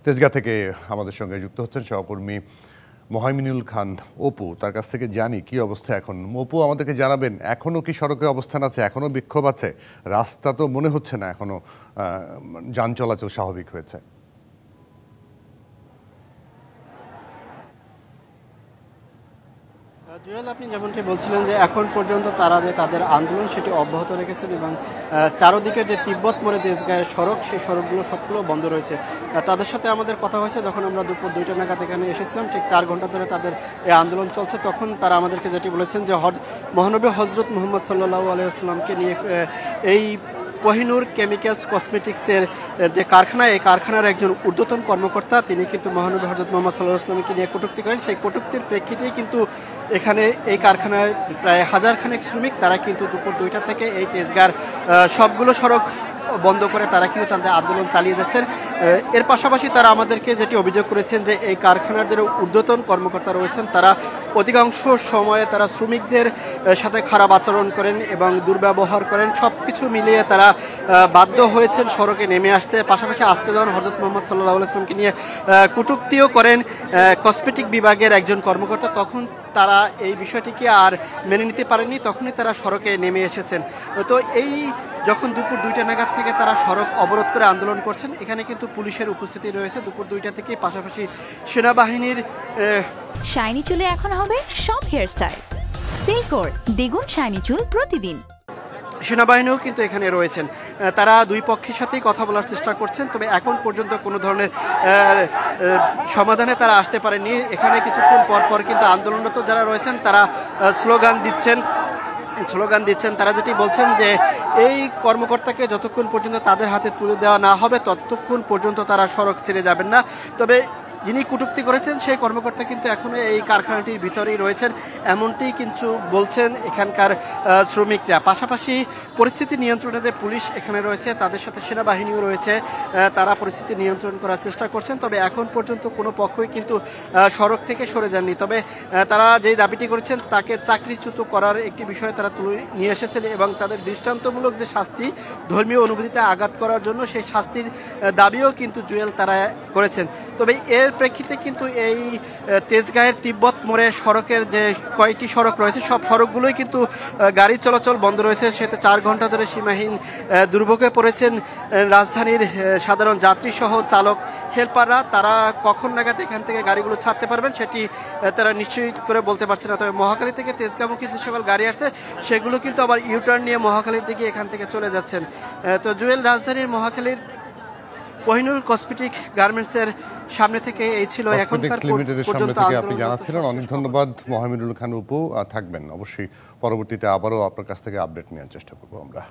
তেজগাঁ থেকে আমাদের সঙ্গে যুক্ত হচ্ছেন সহকর্মী মোহাইমিনুল খান অপু। তার কাছ থেকে জানি কি অবস্থা এখন। অপু, আমাদেরকে জানাবেন, এখনো কি সড়কে অবস্থান আছে, এখনো বিক্ষোভ আছে? রাস্তা তো মনে হচ্ছে না এখনো যান চলাচল স্বাভাবিক হয়েছে। জুয়েল, আপনি যেমনটি বলছিলেন যে এখন পর্যন্ত তারা যে তাদের আন্দোলন সেটি অব্যাহত রেখেছেন এবং চারদিকের যে তিব্বত মোড়ে তেজগাঁয়ের সড়ক, সেই সড়কগুলো সবগুলো বন্ধ রয়েছে। তাদের সাথে আমাদের কথা হয়েছে যখন আমরা দুপুর 2টা নাগাদ এখানে এসেছিলাম, ঠিক 4 ঘন্টা ধরে তাদের এই আন্দোলন চলছে। তখন তারা আমাদেরকে যেটি বলেছেন যে মহানবী হজরত মুহাম্মদ সাল্লাল্লাহু আলাইহি ওয়াসাল্লামকে নিয়ে এই কোহিনুর কেমিক্যালস কসমেটিক্সের যে কারখানা, এই কারখানার একজন ঊর্ধ্বতন কর্মকর্তা তিনি কিন্তু মহানবী হযরত মুহাম্মদ সাল্লাল্লাহু আলাইহি ওয়াসাল্লামকে নিয়ে কটূক্তি করেন। সেই কটূক্তির প্রেক্ষিতেই কিন্তু এখানে এই কারখানায় প্রায় 1000 খানেক শ্রমিক তারা কিন্তু দুপুর 2টা থেকে এই তেজগাঁর সবগুলো সড়ক বন্ধ করে তারা কিন্তু তাদের আন্দোলন চালিয়ে যাচ্ছেন। এর পাশাপাশি তারা আমাদেরকে যেটি অভিযোগ করেছেন যে এই কারখানার যারা ঊর্ধ্বতন কর্মকর্তা রয়েছেন তারা অধিকাংশ সময়ে তারা শ্রমিকদের সাথে খারাপ আচরণ করেন এবং দুর্ব্যবহার করেন। সব কিছু মিলিয়ে তারা বাধ্য হয়েছেন সড়কে নেমে আসতে। পাশাপাশি আজকে যখন হযরত মুহাম্মদ সাল্লাল্লাহু আলাইহি ওয়াসাল্লামকে নিয়ে কটূক্তিও করেন কসমেটিক বিভাগের একজন কর্মকর্তা, তখন তারা এই বিষয়টিকে আর মেনে নিতে পারেননি, তখনই তারা সড়কে নেমে এসেছেন। তো এই যখন দুপুর 2টা নাগাদ থেকে তারা সড়ক অবরোধ করে আন্দোলন করছেন, এখানে কিন্তু পুলিশের উপস্থিতি রয়েছে দুপুর 2টা থেকে, পাশাপাশি সেনাবাহিনীর। শাইনি চুলে এখন হবে সব হেয়ারস্টাইল। সিল্কোর দ্বিগুণ শাইনি চুল প্রতিদিন। সেনাবাহিনীও কিন্তু এখানে রয়েছেন। তারা দুই পক্ষের সাথেই কথা বলার চেষ্টা করছেন, তবে এখন পর্যন্ত কোনো ধরনের সমাধানে তারা আসতে পারেনি। এখানে কিছুক্ষণ পর পর কিন্তু আন্দোলনরত যারা রয়েছেন তারা স্লোগান দিচ্ছেন। তারা যেটি বলছেন যে এই কর্মকর্তাকে যতক্ষণ পর্যন্ত তাদের হাতে তুলে দেওয়া না হবে ততক্ষণ পর্যন্ত তারা সড়ক ছেড়ে যাবেন না। তবে যিনি কটূক্তি করেছেন সেই কর্মকর্তা কিন্তু এখনো এই কারখানাটির ভিতরেই রয়েছেন, এমনটি কিন্তু বলছেন এখানকার শ্রমিকরা। পাশাপাশি পরিস্থিতি নিয়ন্ত্রণে যে পুলিশ এখানে রয়েছে, তাদের সাথে সেনাবাহিনীও রয়েছে, তারা পরিস্থিতি নিয়ন্ত্রণ করার চেষ্টা করছেন। তবে এখন পর্যন্ত কোনো পক্ষই কিন্তু সড়ক থেকে সরে যাননি। তবে তারা যেই দাবিটি করেছেন তাকে চাকরিচ্যুত করার একটি বিষয় তারা তুলে নিয়ে এসেছেন এবং তাদের দৃষ্টান্তমূলক যে শাস্তি, ধর্মীয় অনুভূতিতে আঘাত করার জন্য সেই শাস্তির দাবিও কিন্তু জুয়েল তারা করেছেন। তবে এর প্রেক্ষিতে কিন্তু এই তেজগাঁয়ের তিব্বত মোড়ে সড়কের যে কয়টি সড়ক রয়েছে সব সড়কগুলোই কিন্তু গাড়ি চলাচল বন্ধ রয়েছে। সেতে 4 ঘন্টা ধরে সীমাহীন দুর্ভোগে পড়েছেন রাজধানীর সাধারণ যাত্রী সহ চালক হেল্পাররা। তারা কখন নাগাদ এখান থেকে গাড়িগুলো ছাড়তে পারবেন সেটি তারা নিশ্চয়ই করে বলতে পারছে না। তবে মহাখালী থেকে তেজগাঁমুখী যে সকল গাড়ি আসছে সেগুলো কিন্তু আবার ইউটার্ন নিয়ে মহাখালীর দিকে এখান থেকে চলে যাচ্ছেন। তো জুয়েল, রাজধানীর মহাখালীর কোহিনুর কসমেটিক গার্মেন্টসের সামনে থেকে এই ছিল এখনকার পর্যন্ত আপনি জানাচ্ছিলেন। অনেক ধন্যবাদ মোহাইমিনুল খান অপু। থাকবেন অবশ্যই, পরবর্তীতে আবারও আপনার কাছ থেকে আপডেট নেওয়ার চেষ্টা করবো আমরা।